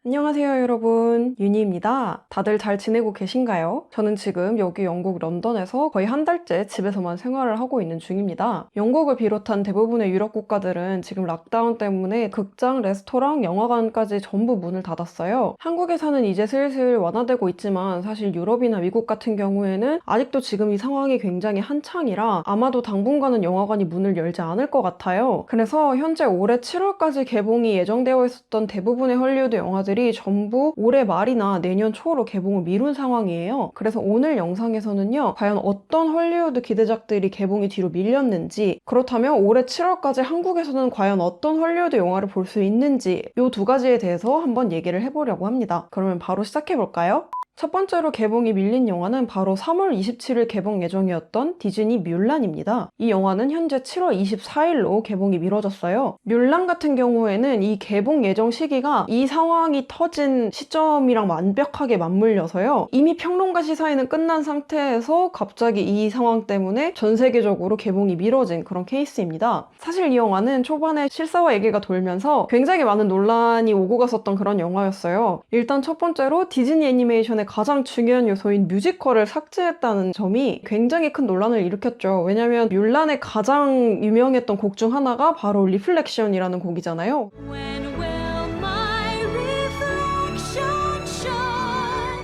안녕하세요 여러분, 윤희입니다. 다들 잘 지내고 계신가요? 저는 지금 여기 영국 런던에서 거의 한 달째 집에서만 생활을 하고 있는 중입니다. 영국을 비롯한 대부분의 유럽 국가들은 지금 락다운 때문에 극장, 레스토랑, 영화관까지 전부 문을 닫았어요. 한국에서는 이제 슬슬 완화되고 있지만 사실 유럽이나 미국 같은 경우에는 아직도 지금 이 상황이 굉장히 한창이라 아마도 당분간은 영화관이 문을 열지 않을 것 같아요. 그래서 현재 올해 7월까지 개봉이 예정되어 있었던 대부분의 헐리우드 영화들이 전부 올해 말이나 내년 초로 개봉을 미룬 상황이에요. 그래서 오늘 영상에서는요, 과연 어떤 헐리우드 기대작들이 개봉이 뒤로 밀렸는지, 그렇다면 올해 7월까지 한국에서는 과연 어떤 헐리우드 영화를 볼 수 있는지 이 두 가지에 대해서 한번 얘기를 해보려고 합니다. 그러면 바로 시작해볼까요? 첫 번째로 개봉이 밀린 영화는 바로 3월 27일 개봉 예정이었던 디즈니 뮬란입니다. 이 영화는 현재 7월 24일로 개봉이 미뤄졌어요. 뮬란 같은 경우에는 이 개봉 예정 시기가 이 상황이 터진 시점이랑 완벽하게 맞물려서요. 이미 평론가 시사회는 끝난 상태에서 갑자기 이 상황 때문에 전 세계적으로 개봉이 미뤄진 그런 케이스입니다. 사실 이 영화는 초반에 실사화 얘기가 돌면서 굉장히 많은 논란이 오고 갔었던 그런 영화였어요. 일단 첫 번째로 디즈니 애니메이션의 가장 중요한 요소인 뮤지컬을 삭제했다는 점이 굉장히 큰 논란을 일으켰죠. 왜냐면 뮬란의 가장 유명했던 곡 중 하나가 바로 리플렉션이라는 곡이잖아요.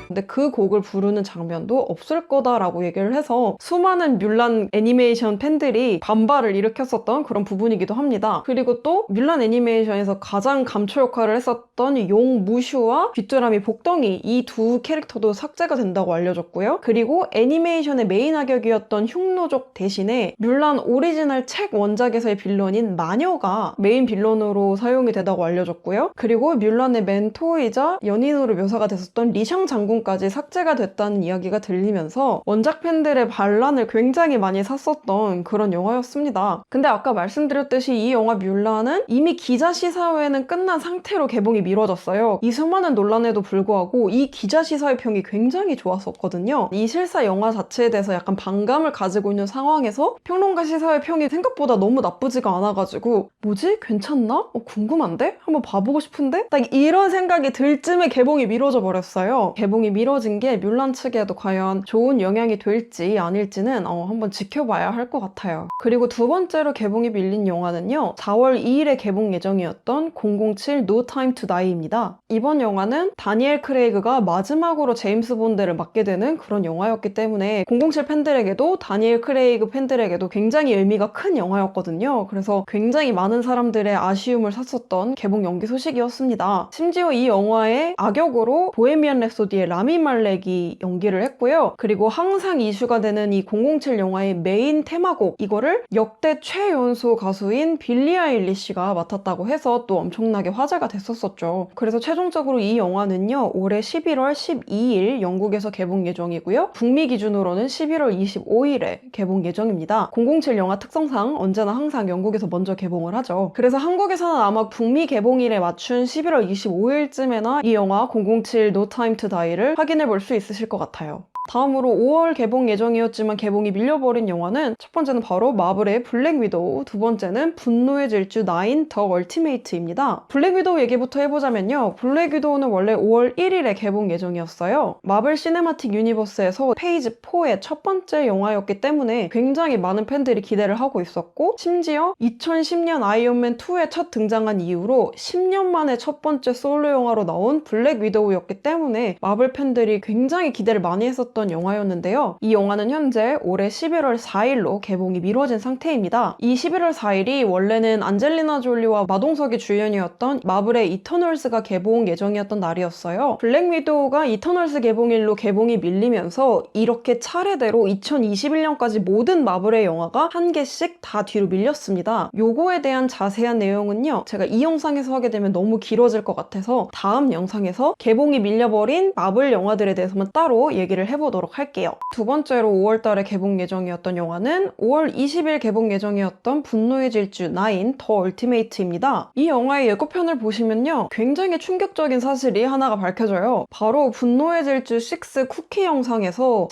근데 그 곡을 부르는 장면도 없을 거다라고 얘기를 해서 수많은 뮬란 애니메이션 팬들이 반발을 일으켰었던 그런 부분이기도 합니다. 그리고 또 뮬란 애니메이션에서 가장 감초 역할을 했었던 용 무슈와 귀뚜라미 복덩이 이 두 캐릭터도 삭제가 된다고 알려졌고요. 그리고 애니메이션의 메인 악역이었던 흉노족 대신에 뮬란 오리지널 책 원작에서의 빌런인 마녀가 메인 빌런으로 사용이 되다고 알려졌고요. 그리고 뮬란의 멘토이자 연인으로 묘사가 됐었던 리샹 장군까지 삭제가 됐다는 이야기가 들리면서 원작 팬들의 반란을 굉장히 많이 샀었던 그런 영화였습니다. 근데 아까 말씀드렸듯이 이 영화 뮬란은 이미 기자 시사회는 끝난 상태로 개봉이 미뤄졌어요. 이 수많은 논란에도 불구하고 이 기자 시사회 평이 굉장히 좋았었거든요. 이 실사 영화 자체에 대해서 약간 반감을 가지고 있는 상황에서 평론가 시사회 평이 생각보다 너무 나쁘지가 않아가지고 뭐지? 괜찮나? 궁금한데? 한번 봐보고 싶은데? 딱 이런 생각이 들 쯤에 개봉이 미뤄져 버렸어요. 개봉이 미뤄진 게 뮬란 측에도 과연 좋은 영향이 될지 아닐지는 한번 지켜봐야 할 것 같아요. 그리고 두 번째로 개봉이 밀린 영화는요, 4월 2일에 개봉 예정이었던 007 No Time to Die입니다. 이번 영화는 다니엘 크레이그가 마지막으로 제임스 본드를 맡게 되는 그런 영화였기 때문에 007 팬들에게도 다니엘 크레이그 팬들에게도 굉장히 의미가 큰 영화였거든요. 그래서 굉장히 많은 사람들의 아쉬움을 샀었던 개봉 연기 소식이었습니다. 심지어 이 영화의 악역으로 보헤미안 랩소디의 라미 말렉이 연기를 했고요. 그리고 항상 이슈가 되는 이 007 영화의 메인 테마곡, 이거를 역대 최연소 가수인 빌리 아일리시가 맡았다고 해서 또 엄청나게 화제가 됐었었죠. 그래서 최종적으로 이 영화는요, 올해 11월 12일 영국에서 개봉 예정이고요. 북미 기준으로는 11월 25일에 개봉 예정입니다. 007 영화 특성상 언제나 항상 영국에서 먼저 개봉을 하죠. 그래서 한국에서는 아마 북미 개봉일에 맞춘 11월 25일쯤에나 이 영화 007 No Time to Die를 확인해 볼 수 있으실 것 같아요. 다음으로 5월 개봉 예정이었지만 개봉이 밀려버린 영화는 첫 번째는 바로 마블의 블랙 위도우, 두 번째는 분노의 질주 9 더 얼티메이트입니다. 블랙 위도우 얘기부터 해보자면요. 블랙 위도우는 원래 5월 1일에 개봉 예정이었어요. 마블 시네마틱 유니버스에서 페이지 4의 첫 번째 영화였기 때문에 굉장히 많은 팬들이 기대를 하고 있었고, 심지어 2010년 아이언맨 2에 첫 등장한 이후로 10년 만에 첫 번째 솔로 영화로 나온 블랙 위도우였기 때문에 마블 팬들이 굉장히 기대를 많이 했었던 영화였는데요. 이 영화는 현재 올해 11월 4일로 개봉이 미뤄진 상태입니다. 이 11월 4일이 원래는 안젤리나 졸리와 마동석이 주연이었던 마블의 이터널스가 개봉 예정이었던 날이었어요. 블랙 위도우가 이터널스 개봉일로 개봉이 밀리면서 이렇게 차례대로 2021년까지 모든 마블의 영화가 한 개씩 다 뒤로 밀렸습니다. 요거에 대한 자세한 내용은요, 제가 이 영상에서 하게 되면 너무 길어질 것 같아서 다음 영상에서 개봉이 밀려버린 마블 영화들에 대해서만 따로 얘기를 해보도록 해보도록 할게요. 두 번째로 5월달에 개봉 예정이었던 영화는 5월 20일 개봉 예정이었던 분노의 질주 9 더 얼티메이트입니다. 이 영화의 예고편을 보시면요, 굉장히 충격적인 사실이 하나가 밝혀져요. 바로 분노의 질주 6 쿠키 영상에서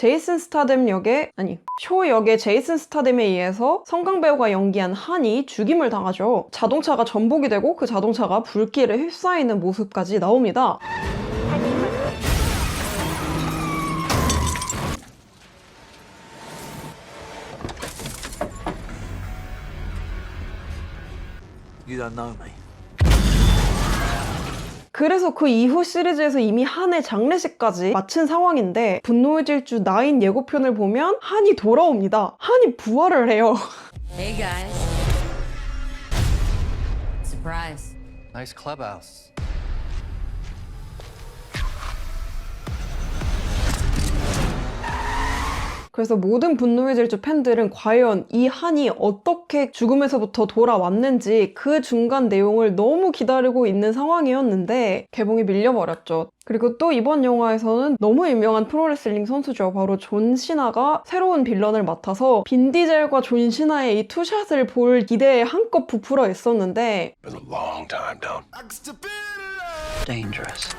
쇼 역의 제이슨 스타뎀에 의해서 성강배우가 연기한 한이 죽임을 당하죠. 자동차가 전복이 되고 그 자동차가 불길에 휩싸이는 모습까지 나옵니다. You don't know me. 그래서 그 이후 시리즈에서 이미 한의 장례식까지 마친 상황인데 분노의 질주 9 예고편을 보면 한이 돌아옵니다. 한이 부활을 해요. Hey guys. Surprise. Nice clubhouse. 그래서 모든 분노의 질주 팬들은 과연 이 한이 어떻게 죽음에서부터 돌아왔는지 그 중간 내용을 너무 기다리고 있는 상황이었는데 개봉이 밀려버렸죠. 그리고 또 이번 영화에서는 너무 유명한 프로레슬링 선수죠. 바로 존 시나가 새로운 빌런을 맡아서 빈 디젤과 존 시나의 이 투샷을 볼 기대에 한껏 부풀어 있었는데 Been a long time down. Dangerous.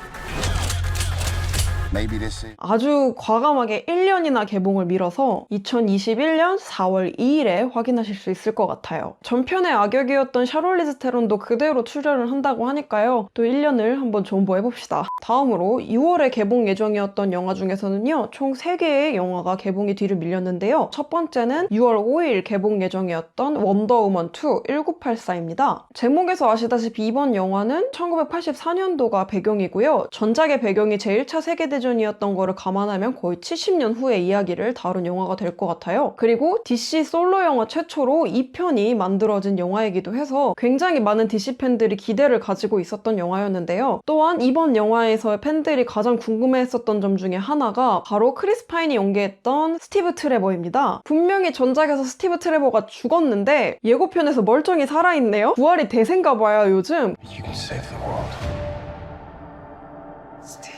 Maybe this is. 아주 과감하게 1년이나 개봉을 미뤄서 2021년 4월 2일에 확인하실 수 있을 것 같아요. 전편의 악역이었던 샤롤리즈 테론도 그대로 출연을 한다고 하니까요. 또 1년을 한번 존버해봅시다. 다음으로 6월에 개봉 예정이었던 영화 중에서는요. 총 3개의 영화가 개봉이 뒤로 밀렸는데요. 첫 번째는 6월 5일 개봉 예정이었던 원더우먼 2 1984입니다. 제목에서 아시다시피 이번 영화는 1984년도가 배경이고요. 전작의 배경이 제1차 세계대전이었던 거를 감안하면 거의 70년 후의 이야기를 다룬 영화가 될 것 같아요. 그리고 DC 솔로 영화 최초로 2편이 만들어진 영화이기도 해서 굉장히 많은 DC 팬들이 기대를 가지고 있었던 영화였는데요. 또한 이번 영화에서 팬들이 가장 궁금해했었던 점 중에 하나가 바로 크리스 파인이 연기했던 스티브 트레버입니다. 분명히 전작에서 스티브 트레버가 죽었는데 예고편에서 멀쩡히 살아있네요. 부활이 대세인가 봐요, 요즘. You can save the world. Steve.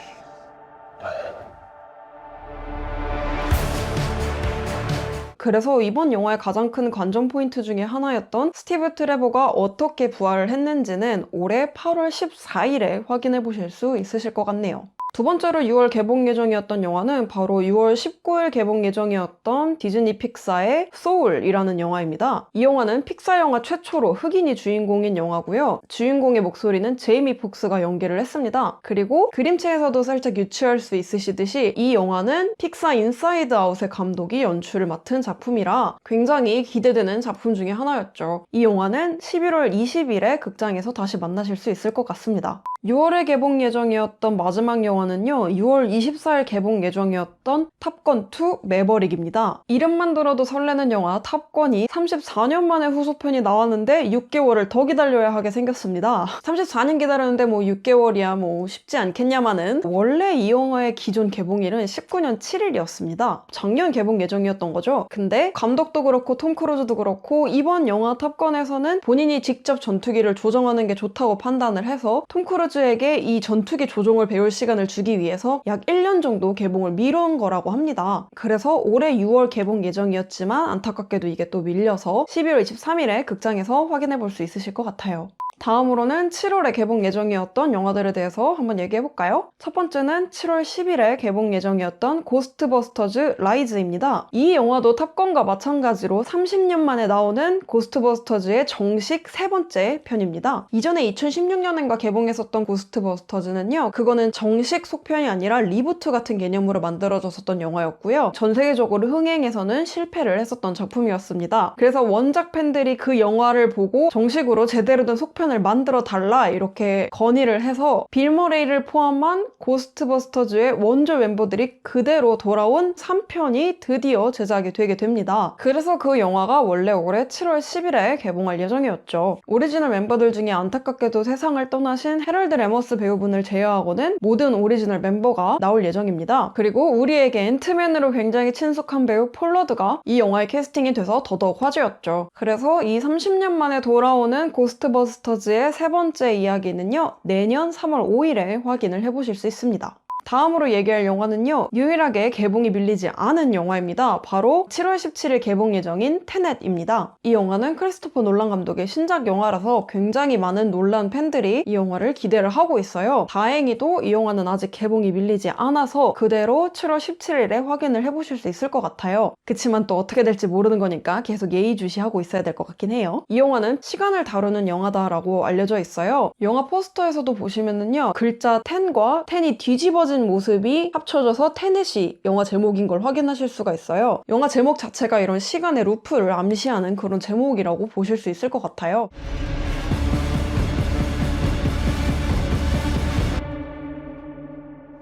그래서 이번 영화의 가장 큰 관전 포인트 중에 하나였던 스티브 트레버가 어떻게 부활을 했는지는 올해 8월 14일에 확인해 보실 수 있으실 것 같네요. 두 번째로 6월 개봉 예정이었던 영화는 바로 6월 19일 개봉 예정이었던 디즈니 픽사의 소울이라는 영화입니다. 이 영화는 픽사 영화 최초로 흑인이 주인공인 영화고요. 주인공의 목소리는 제이미 폭스가 연기를 했습니다. 그리고 그림체에서도 살짝 유추할 수 있으시듯이 이 영화는 픽사 인사이드 아웃의 감독이 연출을 맡은 작품이라 굉장히 기대되는 작품 중에 하나였죠. 이 영화는 11월 20일에 극장에서 다시 만나실 수 있을 것 같습니다. 6월에 개봉 예정이었던 마지막 영화는요. 6월 24일 개봉 예정이었던 탑건2 매버릭입니다. 이름만 들어도 설레는 영화 탑건이 34년 만에 후속편이 나왔는데 6개월을 더 기다려야 하게 생겼습니다. 34년 기다렸는데 뭐 6개월이야 뭐 쉽지 않겠냐마는 원래 이 영화의 기존 개봉일은 19년 7일이었습니다. 작년 개봉 예정이었던 거죠. 근데 감독도 그렇고 톰 크루즈도 그렇고 이번 영화 탑건에서는 본인이 직접 전투기를 조정하는 게 좋다고 판단을 해서 톰 크루즈에게 이 전투기 조종을 배울 시간을 주기 위해서 약 1년 정도 개봉을 미룬 거라고 합니다. 그래서 올해 6월 개봉 예정이었지만 안타깝게도 이게 또 밀려서 12월 23일에 극장에서 확인해 볼 수 있으실 것 같아요. 다음으로는 7월에 개봉 예정이었던 영화들에 대해서 한번 얘기해볼까요? 첫 번째는 7월 10일에 개봉 예정이었던 고스트버스터즈 라이즈입니다. 이 영화도 탑건과 마찬가지로 30년 만에 나오는 고스트버스터즈의 정식 세 번째 편입니다. 이전에 2016년인가 개봉했었던 고스트버스터즈는요, 그거는 정식 속편이 아니라 리부트 같은 개념으로 만들어졌었던 영화였고요. 전 세계적으로 흥행에서는 실패를 했었던 작품이었습니다. 그래서 원작 팬들이 그 영화를 보고 정식으로 제대로 된 속편 을 만들어 달라 이렇게 건의를 해서 빌 머레이를 포함한 고스트버스터즈의 원조 멤버들이 그대로 돌아온 3편이 드디어 제작이 되게 됩니다. 그래서 그 영화가 원래 올해 7월 10일에 개봉할 예정이었죠. 오리지널 멤버들 중에 안타깝게도 세상을 떠나신 헤럴드 레머스 배우분을 제외하고는 모든 오리지널 멤버가 나올 예정입니다. 그리고 우리에게 앤트맨으로 굉장히 친숙한 배우 폴러드가 이 영화에 캐스팅이 돼서 더더욱 화제였죠. 그래서 이 30년 만에 돌아오는 고스트버스터즈의 세 번째 이야기는요, 내년 3월 5일에 확인을 해보실 수 있습니다. 다음으로 얘기할 영화는요, 유일하게 개봉이 밀리지 않은 영화입니다. 바로 7월 17일 개봉 예정인 테넷입니다. 이 영화는 크리스토퍼 놀란 감독의 신작 영화라서 굉장히 많은 놀란 팬들이 이 영화를 기대를 하고 있어요. 다행히도 이 영화는 아직 개봉이 밀리지 않아서 그대로 7월 17일에 확인을 해보실 수 있을 것 같아요. 그치만 또 어떻게 될지 모르는 거니까 계속 예의주시하고 있어야 될 것 같긴 해요. 이 영화는 시간을 다루는 영화다라고 알려져 있어요. 영화 포스터에서도 보시면은요, 글자 10과 10이 뒤집어진 모습이 합쳐져서 테넷이 영화 제목인 걸 확인하실 수가 있어요. 영화 제목 자체가 이런 시간의 루프를 암시하는 그런 제목이라고 보실 수 있을 것 같아요.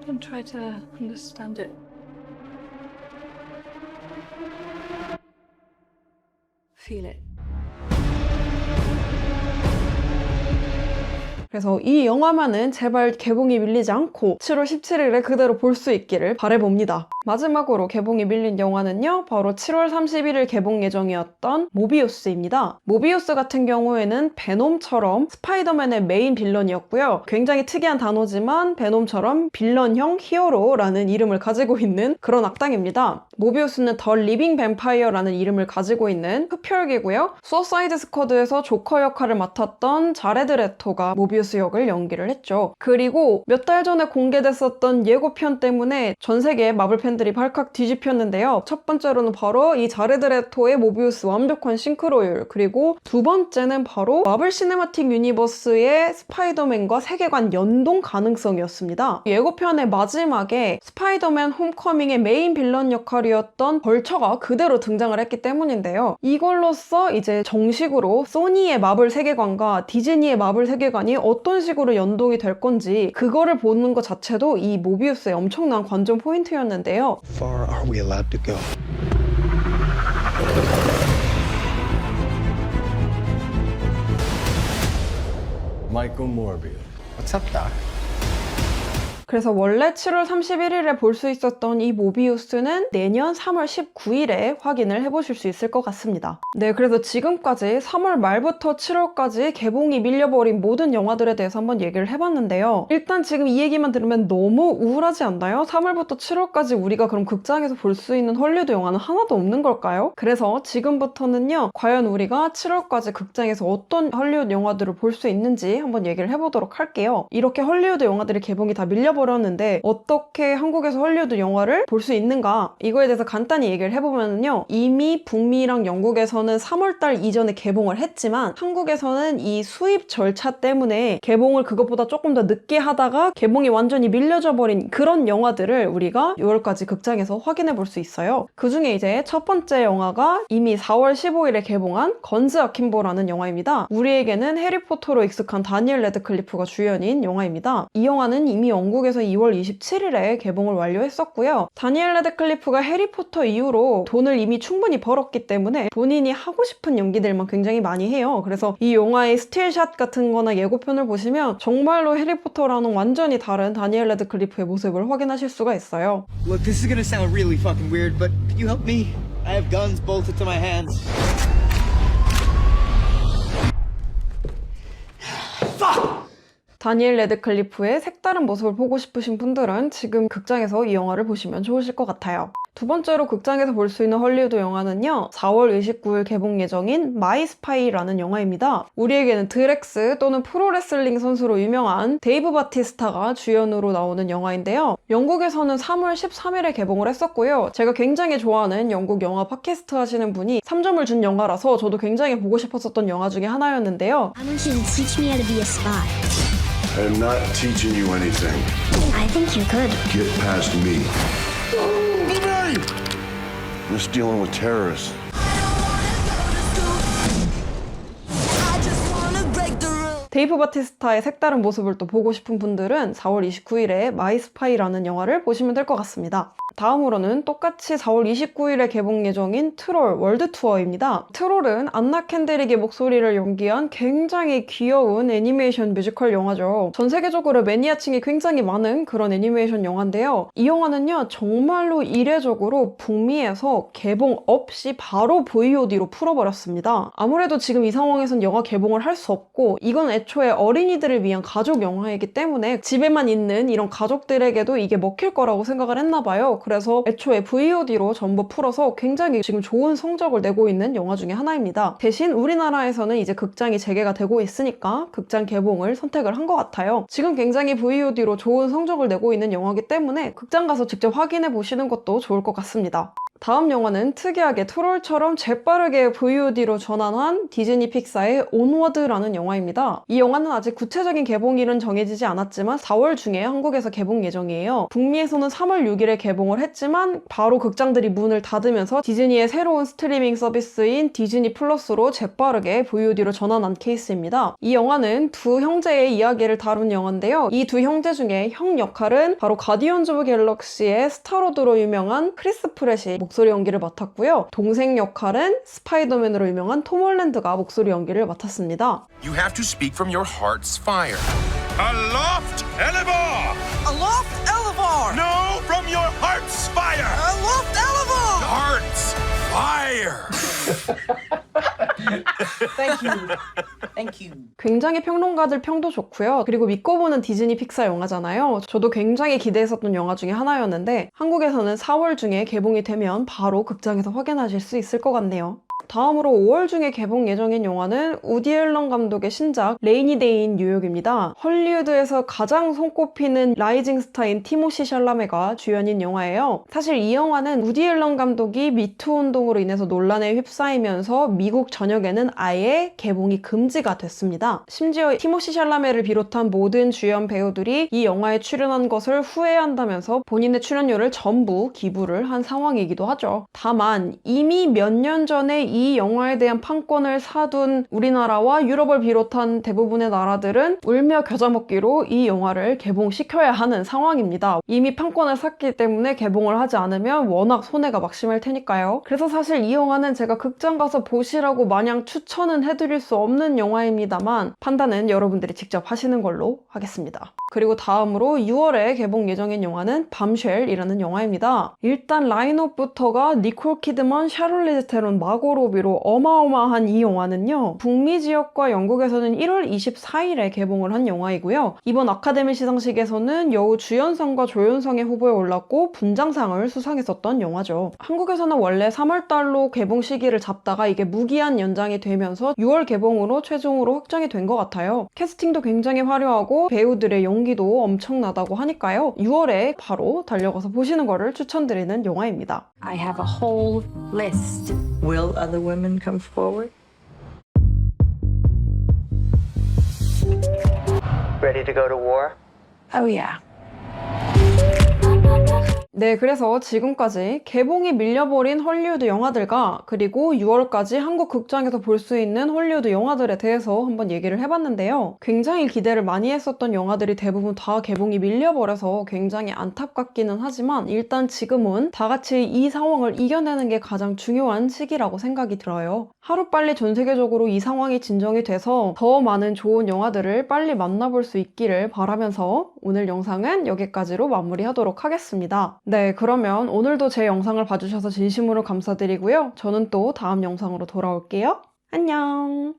Don't try to understand it. Feel it. 그래서 이 영화만은 제발 개봉이 밀리지 않고 7월 17일에 그대로 볼 수 있기를 바라봅니다. 마지막으로 개봉이 밀린 영화는요, 바로 7월 31일 개봉 예정이었던 모비우스입니다. 모비우스 같은 경우에는 베놈처럼 스파이더맨의 메인 빌런이었고요. 굉장히 특이한 단어지만 베놈처럼 빌런형 히어로라는 이름을 가지고 있는 그런 악당입니다. 모비우스는 더 리빙 뱀파이어라는 이름을 가지고 있는 흡혈귀고요. 수어사이드 스쿼드에서 조커 역할을 맡았던 자레드 레토가 모비우스 역을 연기를 했죠. 그리고 몇 달 전에 공개됐었던 예고편 때문에 전 세계의 마블 팬들이 발칵 뒤집혔는데요. 첫 번째로는 바로 이 자레드 레토의 모비우스 완벽한 싱크로율, 그리고 두 번째는 바로 마블 시네마틱 유니버스의 스파이더맨과 세계관 연동 가능성이었습니다. 예고편의 마지막에 스파이더맨 홈커밍의 메인 빌런 역할이었던 벌처가 그대로 등장을 했기 때문인데요. 이걸로써 이제 정식으로 소니의 마블 세계관과 디즈니의 마블 세계관이 어떤 식으로 연동이 될 건지 그거를 보는 것 자체도 이 모비우스의 엄청난 관전 포인트였는데요. How far are we allowed to go? Michael Morbius. What's up, Doc? 그래서 원래 7월 31일에 볼 수 있었던 이 모비우스는 내년 3월 19일에 확인을 해보실 수 있을 것 같습니다. 네, 그래서 지금까지 3월 말부터 7월까지 개봉이 밀려버린 모든 영화들에 대해서 한번 얘기를 해봤는데요. 일단 지금 이 얘기만 들으면 너무 우울하지 않나요? 3월부터 7월까지 우리가 그럼 극장에서 볼 수 있는 헐리우드 영화는 하나도 없는 걸까요? 그래서 지금부터는요, 과연 우리가 7월까지 극장에서 어떤 헐리우드 영화들을 볼 수 있는지 한번 얘기를 해보도록 할게요. 이렇게 헐리우드 영화들이 개봉이 다 밀려버렸는데 어떻게 한국에서 헐리우드 영화를 볼 수 있는가? 이거에 대해서 간단히 얘기를 해보면요, 이미 북미랑 영국에서는 3월달 이전에 개봉을 했지만 한국에서는 이 수입 절차 때문에 개봉을 그것보다 조금 더 늦게 하다가 개봉이 완전히 밀려져 버린 그런 영화들을 우리가 6월까지 극장에서 확인해 볼 수 있어요. 그 중에 이제 첫 번째 영화가 이미 4월 15일에 개봉한 건즈 아킴보라는 영화입니다. 우리에게는 해리포터로 익숙한 다니엘 레드클리프가 주연인 영화입니다. 이 영화는 이미 영국에서 2월 27일에 개봉을 완료했었고요. 다니엘 레드클리프가 해리포터 이후로 돈을 이미 충분히 벌었기 때문에 본인이 하고 싶은 연기들만 굉장히 많이 해요. 그래서 이 영화의 스틸샷 같은 거나 예고편을 보시면 정말로 해리포터랑은 완전히 다른 다니엘 레드클리프의 모습을 확인하실 수가 있어요. Look, this is gonna sound really fucking weird, but could you help me? I have guns bolted to my hands. 다니엘 레드클리프의 색다른 모습을 보고 싶으신 분들은 지금 극장에서 이 영화를 보시면 좋으실 것 같아요. 두 번째로 극장에서 볼 수 있는 헐리우드 영화는요, 4월 29일 개봉 예정인 마이 스파이라는 영화입니다. 우리에게는 드렉스 또는 프로레슬링 선수로 유명한 데이브 바티스타가 주연으로 나오는 영화인데요. 영국에서는 3월 13일에 개봉을 했었고요. 제가 굉장히 좋아하는 영국 영화 팟캐스트 하시는 분이 3점을 준 영화라서 저도 굉장히 보고 싶었었던 영화 중에 하나였는데요. I want you to teach me how to be a spy. I am not teaching you anything. I think you could. Get past me. I'm just dealing with terrorists. 데이브 바티스타의 색다른 모습을 또 보고 싶은 분들은 4월 29일에 마이 스파이라는 영화를 보시면 될 것 같습니다. 다음으로는 똑같이 4월 29일에 개봉 예정인 트롤 월드 투어입니다. 트롤은 안나 캔드릭의 목소리를 연기한 굉장히 귀여운 애니메이션 뮤지컬 영화죠. 전 세계적으로 매니아층이 굉장히 많은 그런 애니메이션 영화인데요. 이 영화는요, 정말로 이례적으로 북미에서 개봉 없이 바로 VOD로 풀어버렸습니다. 아무래도 지금 이 상황에선 영화 개봉을 할 수 없고, 이건 애초에 어린이들을 위한 가족 영화이기 때문에 집에만 있는 이런 가족들에게도 이게 먹힐 거라고 생각을 했나봐요. 그래서 애초에 VOD로 전부 풀어서 굉장히 지금 좋은 성적을 내고 있는 영화 중에 하나입니다. 대신 우리나라에서는 이제 극장이 재개가 되고 있으니까 극장 개봉을 선택을 한 것 같아요. 지금 굉장히 VOD로 좋은 성적을 내고 있는 영화이기 때문에 극장 가서 직접 확인해 보시는 것도 좋을 것 같습니다. 다음 영화는 특이하게 트롤처럼 재빠르게 VOD로 전환한 디즈니 픽사의 온워드라는 영화입니다. 이 영화는 아직 구체적인 개봉일은 정해지지 않았지만 4월 중에 한국에서 개봉 예정이에요. 북미에서는 3월 6일에 개봉을 했지만 바로 극장들이 문을 닫으면서 디즈니의 새로운 스트리밍 서비스인 디즈니 플러스로 재빠르게 VOD로 전환한 케이스입니다. 이 영화는 두 형제의 이야기를 다룬 영화인데요. 이 두 형제 중에 형 역할은 바로 가디언즈 오브 갤럭시의 스타로드로 유명한 크리스 프렛이 목소리 연기를 맡았고요. 동생 역할은 스파이더맨으로 유명한 톰 홀랜드가 목소리 연기를 맡았습니다. You have to speak from your heart's fire. Aloft Elevar! Aloft Elevar! No, from your heart's fire! Aloft Elevar! Heart's fire! Thank you. Thank you. 굉장히 평론가들 평도 좋고요. 그리고 믿고 보는 디즈니 픽사 영화잖아요. 저도 굉장히 기대했었던 영화 중에 하나였는데 한국에서는 4월 중에 개봉이 되면 바로 극장에서 확인하실 수 있을 것 같네요. 다음으로 5월 중에 개봉 예정인 영화는 우디 앨런 감독의 신작 레이니 데이인 뉴욕입니다. 헐리우드에서 가장 손꼽히는 라이징 스타인 티모시 샬라메가 주연인 영화예요. 사실 이 영화는 우디 앨런 감독이 미투 운동으로 인해서 논란에 휩싸이면서 미국 전역에는 아예 개봉이 금지가 됐습니다. 심지어 티모시 샬라메를 비롯한 모든 주연 배우들이 이 영화에 출연한 것을 후회한다면서 본인의 출연료를 전부 기부를 한 상황이기도 하죠. 다만 이미 몇 년 전에 이 영화에 대한 판권을 사둔 우리나라와 유럽을 비롯한 대부분의 나라들은 울며 겨자 먹기로 이 영화를 개봉시켜야 하는 상황입니다. 이미 판권을 샀기 때문에 개봉을 하지 않으면 워낙 손해가 막심할 테니까요. 그래서 사실 이 영화는 제가 극장 가서 보시라고 마냥 추천은 해드릴 수 없는 영화입니다만 판단은 여러분들이 직접 하시는 걸로 하겠습니다. 그리고 다음으로 6월에 개봉 예정인 영화는 밤쉘이라는 영화입니다. 일단 라인업부터가 니콜 키드먼, 샤를리즈 테론, 마고 로비로 어마어마한 이 영화는요. 북미 지역과 영국에서는 1월 24일에 개봉을 한 영화이고요. 이번 아카데미 시상식에서는 여우 주연상과 조연상의 후보에 올랐고 분장상을 수상했었던 영화죠. 한국에서는 원래 3월달로 개봉 시기를 잡다가 이게 무기한 연장이 되면서 6월 개봉으로 최종으로 확정이 된 것 같아요. 캐스팅도 굉장히 화려하고 배우들의 연기도 엄청나다고 하니까요. 6월에 바로 달려가서 보시는 거를 추천드리는 영화입니다. I have a whole list. Will other women come forward? Ready to go to war? Oh, yeah. 네, 그래서 지금까지 개봉이 밀려버린 헐리우드 영화들과 그리고 6월까지 한국 극장에서 볼 수 있는 헐리우드 영화들에 대해서 한번 얘기를 해봤는데요. 굉장히 기대를 많이 했었던 영화들이 대부분 다 개봉이 밀려버려서 굉장히 안타깝기는 하지만 일단 지금은 다 같이 이 상황을 이겨내는 게 가장 중요한 시기라고 생각이 들어요. 하루빨리 전 세계적으로 이 상황이 진정이 돼서 더 많은 좋은 영화들을 빨리 만나볼 수 있기를 바라면서 오늘 영상은 여기까지로 마무리하도록 하겠습니다. 네, 그러면 오늘도 제 영상을 봐주셔서 진심으로 감사드리고요. 저는 또 다음 영상으로 돌아올게요. 안녕!